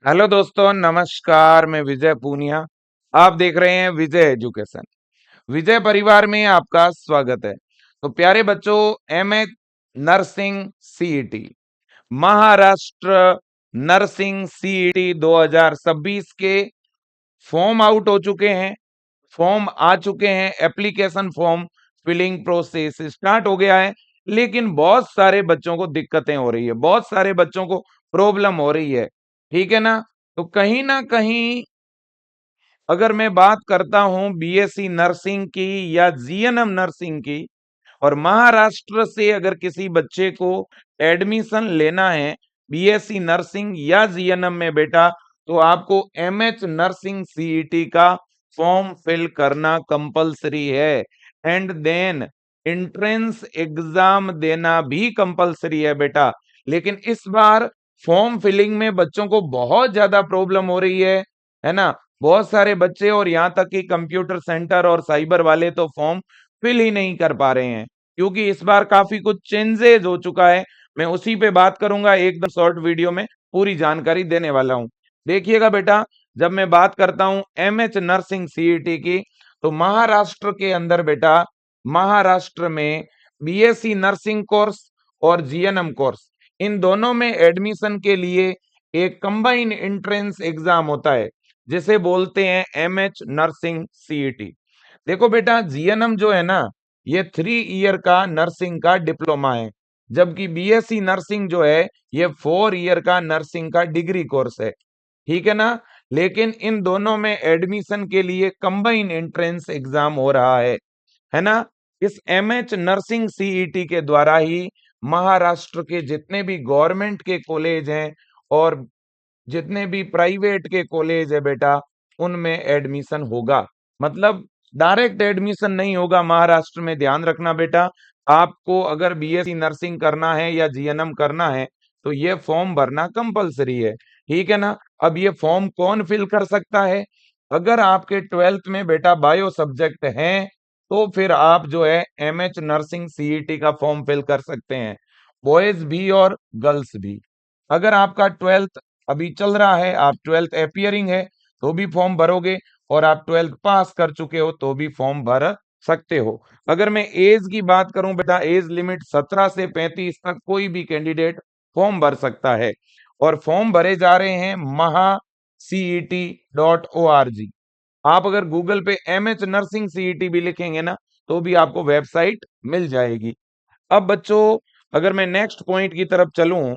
Hello दोस्तों, नमस्कार। मैं विजय पूनिया। आप देख रहे हैं विजय एजुकेशन। विजय परिवार में आपका स्वागत है। तो प्यारे बच्चों, MA nursing CET, Maharashtra nursing CET 2026 के फॉर्म आउट हो चुके हैं। फॉर्म आ चुके हैं, application form filling process start हो गया है। लेकिन बहुत सारे बच्चों को दिक्कतें हो रही है, बहुत सारे बच्चों को प्रॉब्लम हो रही है। ठीक है ना? तो कहीं ना कहीं अगर मैं बात करता हूं बीएससी नर्सिंग की या जीएनएम नर्सिंग की, और महाराष्ट्र से अगर किसी बच्चे को एडमिशन लेना है बीएससी नर्सिंग या जीएनएम में बेटा, तो आपको एमएच नर्सिंग सीईटी का फॉर्म फिल करना कंपलसरी है। एंड देन एंट्रेंस एग्जाम देना भी कंपलसरी है बेटा। लेकिन इस बार फॉर्म फिलिंग में बच्चों को बहुत ज्यादा प्रॉब्लम हो रही है ना? बहुत सारे बच्चे और यहाँ तक कि कंप्यूटर सेंटर और साइबर वाले तो फॉर्म फिल ही नहीं कर पा रहे हैं, क्योंकि इस बार काफी कुछ चेंजेस हो चुका है। मैं उसी पे बात करूंगा, एकदम शॉर्ट वीडियो में पूरी जानकारी देने वाला हूं। देखिएगा बेटा, जब मैं बात करता हूं एमएच नर्सिंग सीईटी की, तो महाराष्ट्र के अंदर बेटा, महाराष्ट्र में बीएससी नर्सिंग कोर्स और जीएनएम कोर्स, इन दोनों में एडमिशन के लिए एक कंबाइन एंट्रेंस एग्जाम होता है, जिसे बोलते हैं एमएच नर्सिंग सीईटी। देखो बेटा, जीएनएम जो है ना, ये 3 ईयर का नर्सिंग का डिप्लोमा है, जबकि बीएससी नर्सिंग जो है ये 4 ईयर का नर्सिंग का डिग्री कोर्स है। ठीक है ना? लेकिन इन दोनों में एडमिशन के लिए कंबाइन एंट्रेंस एग्जाम हो रहा है ना? इस एमएच नर्सिंग सीईटी के द्वारा ही महाराष्ट्र के जितने भी गवर्नमेंट के कॉलेज हैं और जितने भी प्राइवेट के कॉलेज है बेटा, उनमें एडमिशन होगा। मतलब डायरेक्ट एडमिशन नहीं होगा महाराष्ट्र में, ध्यान रखना बेटा। आपको अगर बीएससी नर्सिंग करना है या जीएनएम करना है, तो ये फॉर्म भरना कंपलसरी है। ठीक है ना? अब ये फॉर्म कौन फिल कर सकता है? अगर आपके 12th में बेटा बायो सब्जेक्ट है, तो फिर आप जो है एमएच नर्सिंग सीईटी का फॉर्म फिल कर सकते हैं, बॉयज भी और गर्ल्स भी। अगर आपका 12th अभी चल रहा है, आप 12th अपियरिंग है, तो भी फॉर्म भरोगे, और आप 12th पास कर चुके हो तो भी फॉर्म भर सकते हो। अगर मैं एज की बात करूं बेटा, एज लिमिट 17 से 35 तक कोई भी कैंडिडेट फॉर्म भर सकता है। और फॉर्म भरे जा रहे हैं mahaCET.org। आप अगर गूगल पे एमएच नर्सिंग सीईटी भी लिखेंगे ना, तो भी आपको वेबसाइट मिल जाएगी। अब बच्चों, अगर मैं नेक्स्ट पॉइंट की तरफ चलूं,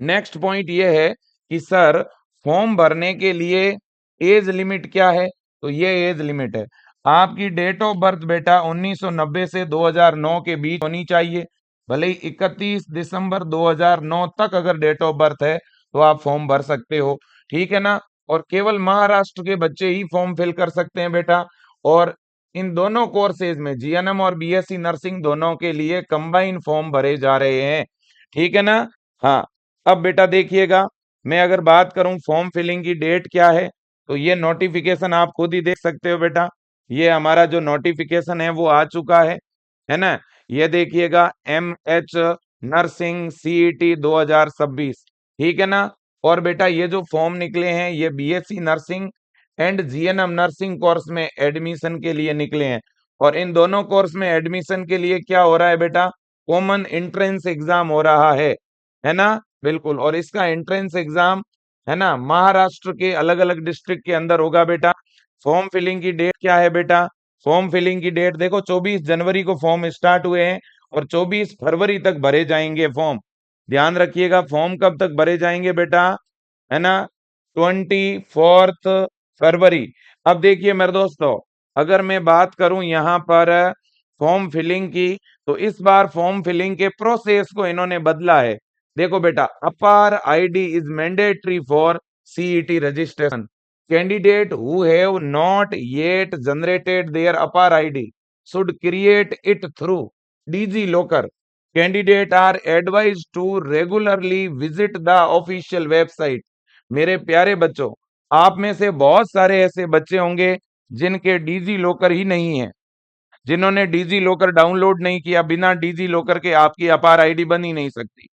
नेक्स्ट पॉइंट ये है कि सर, फॉर्म भरने के लिए एज लिमिट क्या है? तो ये एज लिमिट है, आपकी डेट ऑफ बर्थ बेटा 1990 से 2009 के बीच होनी चाहिए। भले ही 31 दिसंबर 2009 तक अगर डेट ऑफ बर्थ है, तो आप फॉर्म भर सकते हो। ठीक है ना? और केवल महाराष्ट्र के बच्चे ही फॉर्म फिल कर सकते हैं बेटा। और इन दोनों कोर्सेज में, जीएनएम और बीएससी नर्सिंग, दोनों के लिए कंबाइन फॉर्म भरे जा रहे हैं। ठीक है ना? हाँ। अब बेटा देखिएगा, मैं अगर बात करूं फॉर्म फिलिंग की डेट क्या है, तो ये नोटिफिकेशन आप खुद ही देख सकते हो बेटा। ये हमारा जो नोटिफिकेशन है वो आ चुका है ना? ये देखिएगा, एम एच नर्सिंग सीईटी 2026। ठीक है ना? और बेटा, ये जो फॉर्म निकले हैं, ये BSc nursing and GNM nursing course में एडमिशन के लिए निकले हैं। और इन दोनों कोर्स में एडमिशन के लिए क्या हो रहा है बेटा? कॉमन एंट्रेंस एग्जाम हो रहा है ना? बिल्कुल। और इसका एंट्रेंस एग्जाम, है ना, महाराष्ट्र के अलग अलग डिस्ट्रिक्ट के अंदर होगा बेटा। फॉर्म फिलिंग की डेट क्या है बेटा? फॉर्म फिलिंग की डेट देखो, 24 जनवरी को फॉर्म स्टार्ट हुए हैं और 24 फरवरी तक भरे जाएंगे फॉर्म। ध्यान रखिएगा, फॉर्म कब तक भरे जाएंगे बेटा, है ना? 24 फरवरी। अब देखिए मेरे दोस्तों, अगर मैं बात करूं यहाँ पर फॉर्म फिलिंग की, तो इस बार फॉर्म फिलिंग के प्रोसेस को इन्होंने बदला है। देखो बेटा, APAR ID is mandatory for CET registration. Candidate who have not yet generated their APAR ID should create it through DigiLocker. Candidate are advised to regularly visit the official website. मेरे प्यारे बच्चों, आप में से बहुत सारे ऐसे बच्चे होंगे जिनके डीजी लॉकर ही नहीं है, जिन्होंने डीजी लॉकर डाउनलोड नहीं किया। बिना डीजी लॉकर के आपकी अपार आईडी बन ही नहीं सकती।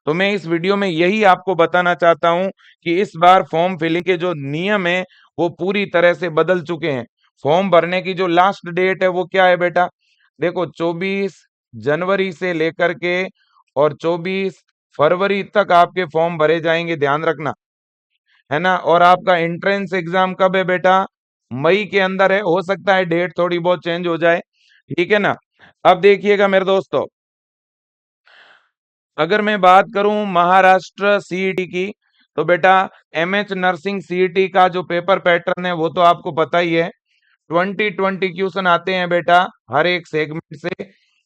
तो मैं इस वीडियो में यही आपको बताना चाहता हूं कि इस बार फॉर्म फिलिंग के जो नियम है वो पूरी तरह से बदल चुके हैं। फॉर्म भरने की जो लास्ट डेट है वो क्या है बेटा? देखो 24 जनवरी से लेकर के और 24 फरवरी तक आपके फॉर्म भरे जाएंगे, ध्यान रखना, है ना। और आपका एंट्रेंस एग्जाम कब है बेटा? मई के अंदर है, हो सकता है डेट थोड़ी बहुत चेंज हो जाए, ठीक है ना। अब देखिएगा मेरे दोस्तों, अगर मैं बात करूं महाराष्ट्र सीईटी की, तो बेटा एमएच नर्सिंग सीईटी का जो पेपर पैटर्न है वो तो आपको पता ही है। 20 क्वेश्चन आते हैं बेटा हर एक सेगमेंट से,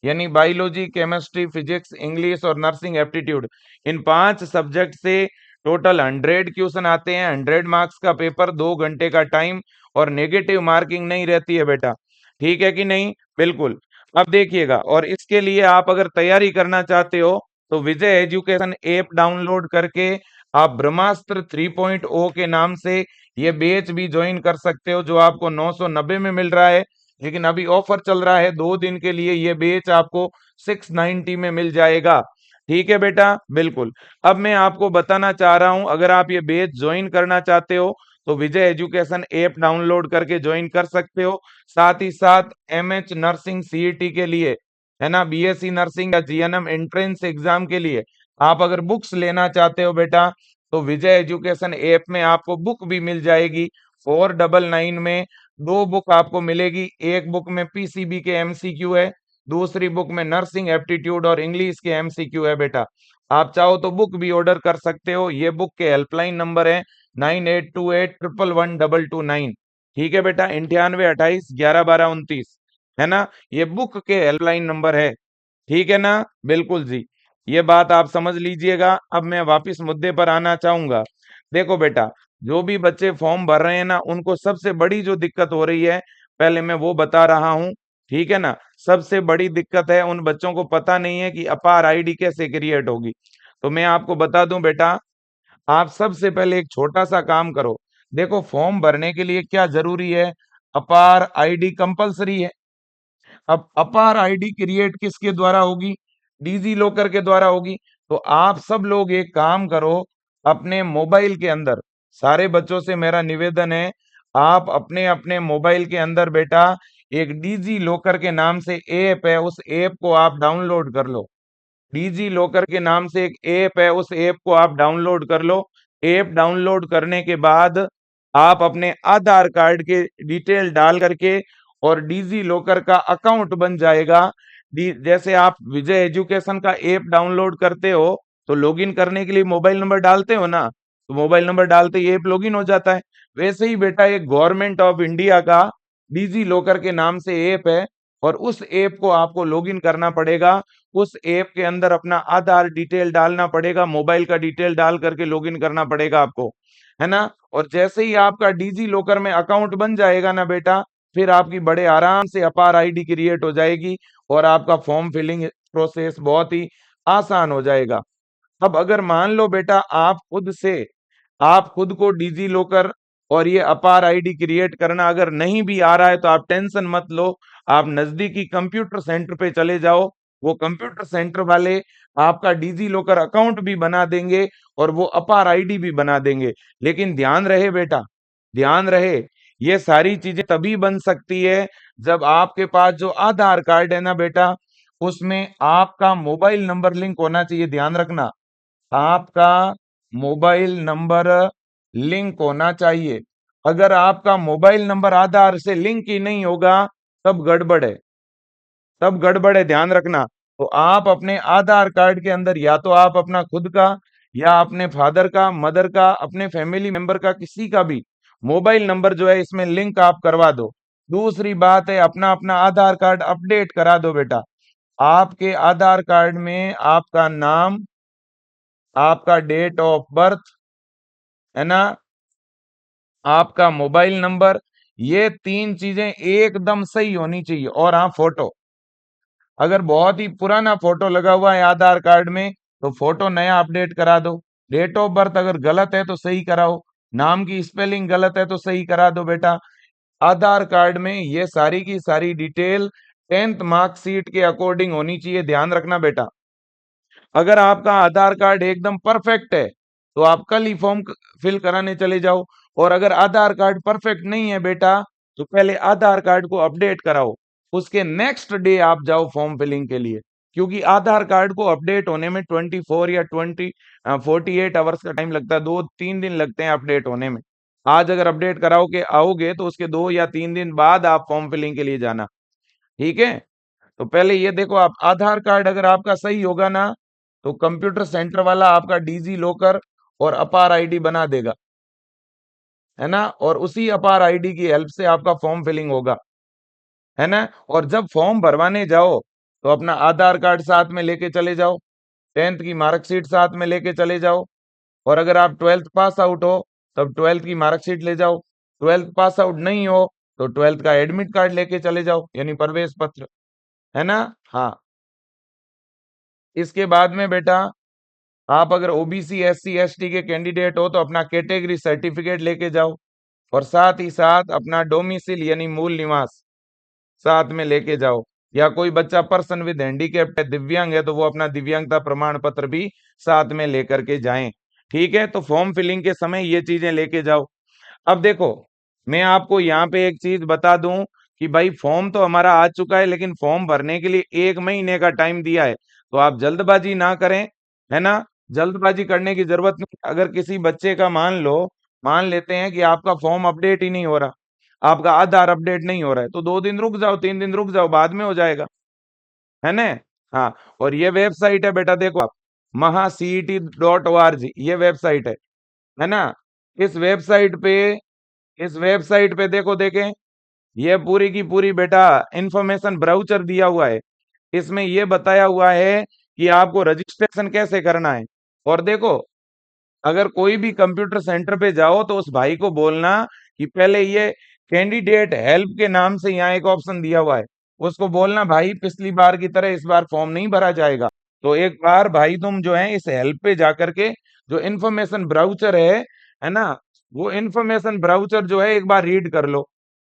यानी बायोलॉजी, केमिस्ट्री, फिजिक्स, इंग्लिश और नर्सिंग एप्टीट्यूड, इन 5 सब्जेक्ट से टोटल 100 क्वेश्चन आते हैं। 100 मार्क्स का पेपर, 2 घंटे का टाइम, और नेगेटिव मार्किंग नहीं रहती है बेटा, ठीक है कि नहीं? बिल्कुल। अब देखिएगा, और इसके लिए आप अगर तैयारी करना चाहते हो तो विजय एजुकेशन ऐप डाउनलोड करके आप ब्रह्मास्त्र 3.0 के नाम से ये बैच भी ज्वाइन कर सकते हो, जो आपको 990 में मिल रहा है। लेकिन अभी ऑफर चल रहा है 2 दिन के लिए, ये बैच आपको 690 में मिल जाएगा, ठीक है बेटा? बिल्कुल। अब मैं आपको बताना चाह रहा हूं, अगर आप ये बैच ज्वाइन करना चाहते हो तो विजय एजुकेशन ऐप डाउनलोड करके ज्वाइन कर सकते हो। साथ ही साथ एमएच नर्सिंग सीईटी के लिए, है ना, बीएससी नर्सिंग या जीएनएम एंट्रेंस एग्जाम के लिए आप अगर बुक्स लेना चाहते हो बेटा, तो विजय एजुकेशन ऐप में आपको बुक भी मिल जाएगी। 499 में 2 बुक आपको मिलेगी। एक बुक में पीसीबी के एमसीक्यू है, दूसरी बुक में नर्सिंग एप्टीट्यूड और इंग्लिश के एमसीक्यू है बेटा। आप चाहो तो बुक भी ऑर्डर कर सकते हो। ये बुक के हेल्पलाइन नंबर है 9828111229, ठीक है बेटा? 9828111229, है ना, ये बुक के हेल्पलाइन नंबर है, ठीक है ना? बिल्कुल जी, ये बात आप समझ लीजिएगा। अब मैं वापस मुद्दे पर आना चाहूंगा। देखो बेटा, जो भी बच्चे फॉर्म भर रहे हैं ना, उनको सबसे बड़ी जो दिक्कत हो रही है पहले मैं वो बता रहा हूं, ठीक है ना। सबसे बड़ी दिक्कत है उन बच्चों को पता नहीं है कि अपार आईडी कैसे क्रिएट होगी। तो मैं आपको बता दूं बेटा, आप सबसे पहले एक छोटा सा काम करो। देखो फॉर्म भरने के लिए क्या जरूरी है? अपार आईडी कंपलसरी है। अब अपार आईडी क्रिएट किसके द्वारा होगी? डिजी लॉकर के द्वारा होगी। तो आप सब लोग एक काम करो, अपने मोबाइल के अंदर, सारे बच्चों से मेरा निवेदन है, आप अपने अपने मोबाइल के अंदर बेटा एक डिजी लॉकर के नाम से ऐप है, उस ऐप को आप डाउनलोड कर लो। डिजी लॉकर के नाम से एक ऐप है, उस ऐप को आप डाउनलोड कर लो। ऐप डाउनलोड करने के बाद आप अपने आधार कार्ड के डिटेल डाल करके और डिजी लॉकर का अकाउंट बन जाएगा। जैसे आप विजय एजुकेशन का ऐप डाउनलोड करते हो तो लॉगिन करने के लिए मोबाइल नंबर डालते हो ना, तो मोबाइल नंबर डालते ही ऐप लॉगिन हो जाता है। वैसे ही बेटा एक गवर्नमेंट ऑफ इंडिया का डिजी लॉकर के नाम से ऐप है, और उस ऐप को आपको लॉगिन करना पड़ेगा। उस ऐप के अंदर अपना आधार डिटेल डालना पड़ेगा, मोबाइल का डिटेल डाल करके लॉगिन करना पड़ेगा आपको, है ना। और जैसे ही आपका डिजी लॉकर में अकाउंट बन जाएगा ना बेटा, फिर आपकी बड़े आराम से अपार आईडी क्रिएट हो जाएगी और आपका फॉर्म फिलिंग प्रोसेस बहुत ही आसान हो जाएगा। अब अगर मान लो बेटा आप खुद को डिजी लॉकर और ये अपार आईडी क्रिएट करना अगर नहीं भी आ रहा है तो आप टेंशन मत लो। आप नजदीकी कंप्यूटर सेंटर पे चले जाओ, वो कंप्यूटर सेंटर वाले आपका डिजी लॉकर अकाउंट भी बना देंगे और वो अपार आईडी भी बना देंगे। लेकिन ध्यान रहे बेटा, ध्यान रहे, ये सारी चीजें तभी बन सकती है जब आपके पास जो आधार कार्ड है ना बेटा, उसमें आपका मोबाइल नंबर लिंक होना चाहिए। ध्यान रखना, आपका मोबाइल नंबर लिंक होना चाहिए। अगर आपका मोबाइल नंबर आधार से लिंक ही नहीं होगा तब गड़बड़ है, तब गड़बड़ है, ध्यान रखना। तो आप अपने आधार कार्ड के अंदर या तो आप अपना खुद का या अपने फादर का, मदर का, अपने फैमिली मेंबर का, किसी का भी मोबाइल नंबर जो है इसमें लिंक आप करवा दो। दूसरी बात है, अपना अपना आधार कार्ड अपडेट करा दो बेटा। आपके आधार कार्ड में आपका नाम, आपका डेट ऑफ बर्थ, है ना, आपका मोबाइल नंबर, ये 3 चीजें एकदम सही होनी चाहिए। और हाँ, फोटो, अगर बहुत ही पुराना फोटो लगा हुआ है आधार कार्ड में तो फोटो नया अपडेट करा दो। डेट ऑफ बर्थ अगर गलत है तो सही कराओ, नाम की स्पेलिंग गलत है तो सही करा दो बेटा। आधार कार्ड में ये सारी की सारी डिटेल 10th मार्कशीट के अकॉर्डिंग होनी चाहिए, ध्यान रखना बेटा। अगर आपका आधार कार्ड एकदम परफेक्ट है तो आप कल ही फॉर्म फिल कराने चले जाओ, और अगर आधार कार्ड परफेक्ट नहीं है बेटा तो पहले आधार कार्ड को अपडेट कराओ, उसके नेक्स्ट डे आप जाओ फॉर्म फिलिंग के लिए, क्योंकि आधार कार्ड को अपडेट होने में 24 या 48 आवर्स का टाइम लगता है, 2-3 दिन लगते हैं अपडेट होने में। आज अगर अपडेट कराओ के आओगे तो उसके 2 या 3 दिन बाद आप फॉर्म फिलिंग के लिए जाना। ठीक है, तो पहले ये देखो, आप आधार कार्ड अगर आपका सही होगा ना तो कंप्यूटर सेंटर वाला आपका डीजी लॉकर और अपार आईडी बना देगा, है ना, और उसी अपार आईडी की हेल्प से आपका फॉर्म फिलिंग होगा, है ना। और जब फॉर्म भरवाने जाओ तो अपना आधार कार्ड साथ में लेके चले जाओ, 10th की मार्कशीट साथ में लेके चले जाओ, और अगर आप 12th पास आउट हो तब 12th की मार्कशीट ले जाओ, 12th पास आउट नहीं हो तो 12th का एडमिट कार्ड लेके चले जाओ, यानी प्रवेश पत्र, है ना। हाँ, इसके बाद में बेटा आप अगर ओबीसी एससी एसटी के कैंडिडेट हो तो अपना कैटेगरी सर्टिफिकेट लेके जाओ, और साथ ही साथ अपना डोमिसिल यानी मूल निवास साथ में लेके जाओ, या कोई बच्चा पर्सन विद हैंडीकैप है, दिव्यांग है, तो वो अपना दिव्यांगता प्रमाण पत्र भी साथ में लेकर के जाएं। ठीक है, तो फॉर्म फिलिंग के समय ये चीजें लेके जाओ। अब देखो, मैं आपको यहाँ पे एक चीज बता दूं कि भाई फॉर्म तो हमारा आ चुका है, लेकिन फॉर्म भरने के लिए 1 महीने का टाइम दिया है, तो आप जल्दबाजी ना करें, है ना। जल्दबाजी करने की जरूरत नहीं। अगर किसी बच्चे का मान लेते हैं कि आपका फॉर्म अपडेट ही नहीं हो रहा, आपका आधार अपडेट नहीं हो रहा है, तो 2 दिन रुक जाओ, 3 दिन रुक जाओ, बाद में हो जाएगा, है ना। हाँ, और ये वेबसाइट है बेटा, देखो आप, mahacet.org ये वेबसाइट है ना। इस वेबसाइट पे इस वेबसाइट पे देखो, देखें, ये पूरी की पूरी बेटा इंफॉर्मेशन ब्राउचर दिया हुआ है, इसमें ये बताया हुआ है कि आपको रजिस्ट्रेशन कैसे करना है। और देखो, अगर कोई भी कंप्यूटर सेंटर पे जाओ तो उस भाई को बोलना कि पहले ये कैंडिडेट हेल्प के नाम से यहाँ एक ऑप्शन दिया हुआ है, उसको बोलना भाई पिछली बार की तरह इस बार फॉर्म नहीं भरा जाएगा, तो एक बार भाई तुम जो है इस हेल्प पे जाकर के जो इंफॉर्मेशन ब्राउचर है ना, वो इंफॉर्मेशन ब्राउचर जो है एक बार रीड कर लो।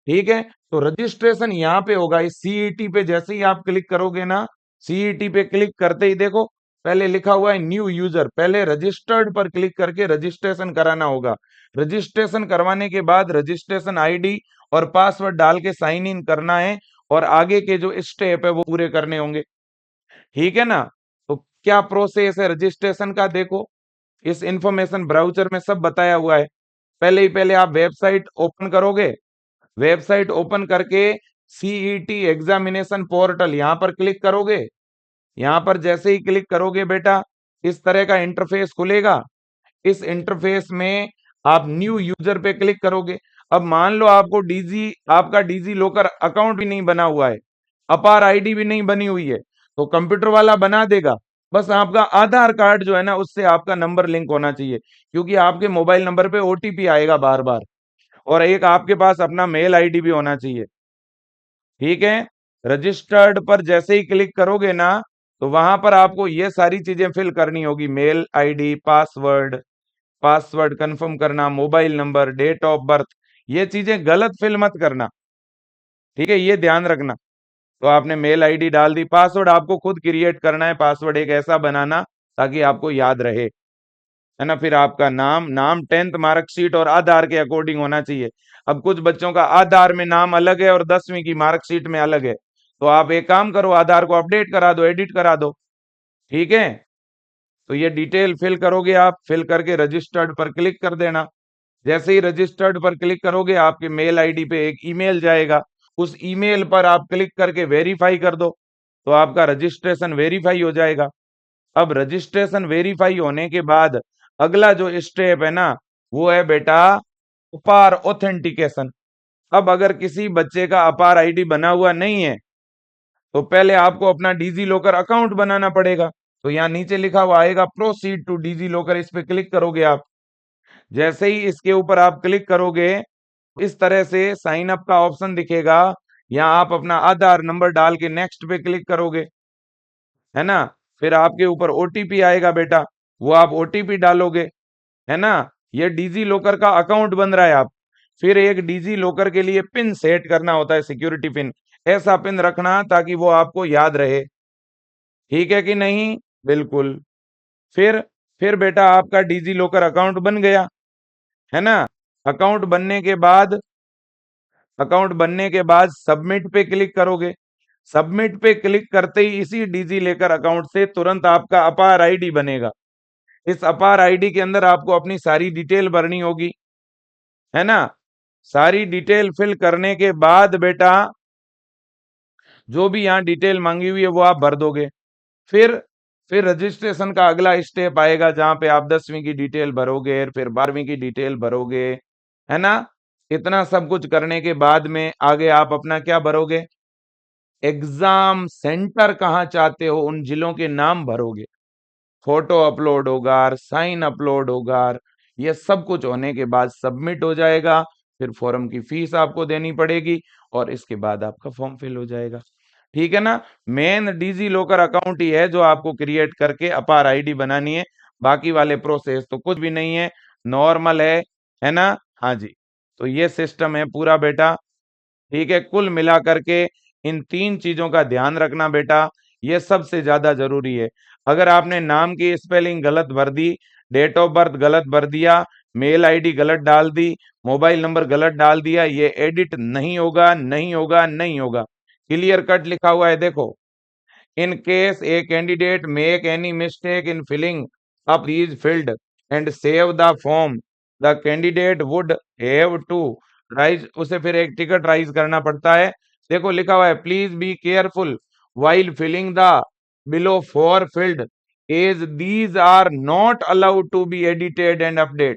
ठीक है, तो रजिस्ट्रेशन यहाँ पे होगा, इस सीईटी पे जैसे ही आप क्लिक करोगे ना, सीईटी पे क्लिक करते ही देखो पहले लिखा हुआ है न्यू यूजर, पहले रजिस्टर्ड पर क्लिक करके रजिस्ट्रेशन कराना होगा। रजिस्ट्रेशन करवाने के बाद रजिस्ट्रेशन आईडी और पासवर्ड डाल के साइन इन करना है, और आगे के जो स्टेप है वो पूरे करने होंगे। ठीक है ना, तो क्या प्रोसेस है रजिस्ट्रेशन का, देखो इस इंफॉर्मेशन ब्राउचर में सब बताया हुआ है। पहले ही पहले आप वेबसाइट ओपन करोगे, वेबसाइट ओपन करके सीईटी एग्जामिनेशन पोर्टल यहाँ पर क्लिक करोगे। यहाँ पर जैसे ही क्लिक करोगे बेटा, इस तरह का इंटरफेस खुलेगा। इस इंटरफेस में आप न्यू यूजर पे क्लिक करोगे। अब मान लो आपका डीजी लॉकर अकाउंट भी नहीं बना हुआ है, अपार आईडी भी नहीं बनी हुई है, तो कंप्यूटर वाला बना देगा। बस आपका आधार कार्ड जो है ना उससे आपका नंबर लिंक होना चाहिए, क्योंकि आपके मोबाइल नंबर पे ओटीपी आएगा बार बार, और एक आपके पास अपना मेल आईडी भी होना चाहिए। ठीक है, रजिस्टर्ड पर जैसे ही क्लिक करोगे ना तो वहां पर आपको ये सारी चीजें फिल करनी होगी, मेल आईडी, पासवर्ड कंफर्म करना, mobile number, date of birth, ये चीजें गलत फिल मत करना। ठीक है, ये ध्यान रखना। तो आपने मेल आईडी डाल दी, पासवर्ड आपको खुद क्रिएट करना है, पासवर्ड एक ऐसा बनाना ताकि आपको याद रहे, है ना। फिर आपका नाम 10th मार्कशीट और आधार के अकॉर्डिंग होना चाहिए। अब कुछ बच्चों का आधार में नाम अलग है और 10वीं की मार्कशीट में अलग है, तो आप एक काम करो, आधार को अपडेट करा दो, एडिट करा दो। ठीक है, तो ये डिटेल फिल करोगे आप, फिल करके रजिस्टर्ड पर क्लिक कर देना। जैसे ही रजिस्टर्ड पर क्लिक करोगे आपके मेल आईडी पे एक ईमेल जाएगा, उस ईमेल पर आप क्लिक करके वेरीफाई कर दो, तो आपका रजिस्ट्रेशन वेरीफाई हो जाएगा। अब रजिस्ट्रेशन वेरीफाई होने के बाद अगला जो स्टेप है ना वो है बेटा अपार ऑथेंटिकेशन। अब अगर किसी बच्चे का अपार आईडी बना हुआ नहीं है तो पहले आपको अपना डिजी लॉकर अकाउंट बनाना पड़ेगा। तो यहाँ नीचे लिखा हुआ आएगा प्रोसीड टू डिजी लॉकर, इस पे क्लिक करोगे आप। जैसे ही इसके ऊपर आप क्लिक करोगे इस तरह से साइन अप का ऑप्शन दिखेगा, यहाँ आप अपना आधार नंबर डाल के नेक्स्ट पे क्लिक करोगे, है ना। फिर आपके ऊपर ओटीपी आएगा बेटा, वो आप ओटीपी डालोगे, है ना। ये डिजी लॉकर का अकाउंट बन रहा है। आप फिर एक डिजी लॉकर के लिए पिन सेट करना होता है, सिक्योरिटी पिन, ऐसा पिन रखना ताकि वो आपको याद रहे। ठीक है कि नहीं? बिल्कुल। फिर फिर बेटा आपका डिजी लॉकर अकाउंट बन गया, है ना। अकाउंट बनने के बाद अकाउंट बनने के बाद सबमिट पे क्लिक करोगे। सबमिट पे क्लिक करते ही इसी डिजी लेकर अकाउंट से तुरंत आपका अपार आईडी बनेगा। इस अपार आईडी के अंदर आपको अपनी सारी डिटेल भरनी होगी, है ना। सारी डिटेल फिल करने के बाद बेटा जो भी यहाँ डिटेल मांगी हुई है वो आप भर दोगे। फिर फिर रजिस्ट्रेशन का अगला स्टेप आएगा जहां पे आप 10वीं की डिटेल भरोगे, फिर 12वीं की डिटेल भरोगे, है ना। इतना सब कुछ करने के बाद में आगे आप अपना क्या भरोगे, एग्जाम सेंटर कहाँ चाहते हो उन जिलों के नाम भरोगे। फोटो अपलोड होगा, साइन अपलोड होगा, ये सब कुछ होने के बाद सबमिट हो जाएगा। फिर फॉर्म की फीस आपको देनी पड़ेगी और इसके बाद आपका फॉर्म फिल हो जाएगा। ठीक है ना। मेन डिजी लॉकर अकाउंट ही है जो आपको क्रिएट करके अपार आईडी बनानी है। बाकी वाले प्रोसेस तो कुछ भी नहीं है, नॉर्मल है ना। हाँ जी, तो ये सिस्टम है पूरा बेटा। ठीक है, कुल मिला करके इन 3 चीजों का ध्यान रखना बेटा, ये सबसे ज्यादा जरूरी है। अगर आपने नाम की स्पेलिंग गलत भर दी, डेट ऑफ बर्थ गलत भर दिया, मेल आईडी गलत डाल दी, मोबाइल नंबर गलत डाल दिया, ये एडिट नहीं होगा, नहीं होगा, नहीं होगा। क्लियर कट लिखा हुआ है देखो। In case a candidate make any mistake in filling up these field and save the form, the candidate would have to rise, उसे फिर एक टिकट राइज करना पड़ता है। देखो लिखा हुआ है, please be careful while filling the below four field as these are not allowed to be edited and update।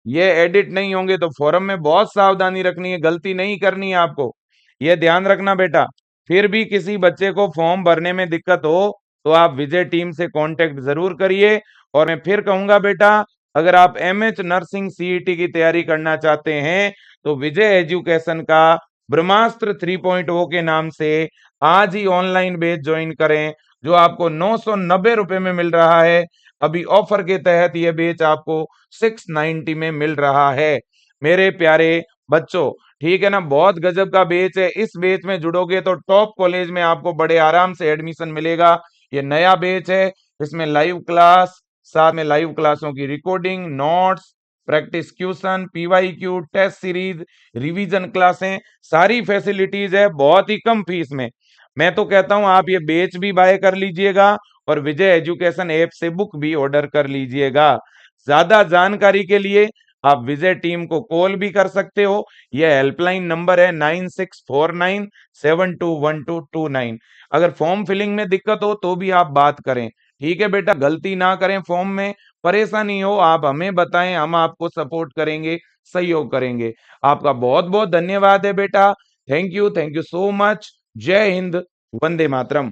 ये एडिट नहीं होंगे तो फॉर्म में बहुत सावधानी रखनी है, गलती नहीं करनी है आपको, ये ध्यान रखना बेटा। फिर भी किसी बच्चे को फॉर्म भरने में दिक्कत हो तो आप विजय टीम से कांटेक्ट जरूर करिए। और मैं फिर कहूंगा बेटा, अगर आप एमएच नर्सिंग सीईटी की तैयारी करना चाहते हैं तो विजय एजुकेशन का ब्रह्मास्त्र 3.0 के नाम से आज ही ऑनलाइन बैच ज्वाइन करें, जो आपको 990 रुपए में मिल रहा है। अभी ऑफर के तहत यह बैच आपको 690 में मिल रहा है मेरे प्यारे बच्चों। ठीक है ना, बहुत गजब का बेच है। इस बेच में जुड़ोगे तो टॉप कॉलेज में आपको बड़े आराम से एडमिशन मिलेगा। ये नया बेच है, इसमें लाइव क्लास, साथ में लाइव क्लासों की recording, notes, practice question, PYQ, test series, revision क्लासें, सारी फैसिलिटीज है बहुत ही कम फीस में। मैं तो कहता हूं आप ये बेच भी बाय कर लीजिएगा और विजय एजुकेशन ऐप से बुक भी ऑर्डर कर लीजिएगा। ज्यादा जानकारी के लिए आप विजय टीम को कॉल भी कर सकते हो। यह हेल्पलाइन नंबर है 9649721229। अगर फॉर्म फिलिंग में दिक्कत हो तो भी आप बात करें। ठीक है बेटा, गलती ना करें फॉर्म में, परेशानी हो आप हमें बताएं, हम आपको सपोर्ट करेंगे, सहयोग करेंगे। आपका बहुत बहुत धन्यवाद है बेटा। Thank you so much. जय हिंद, वंदे मातरम।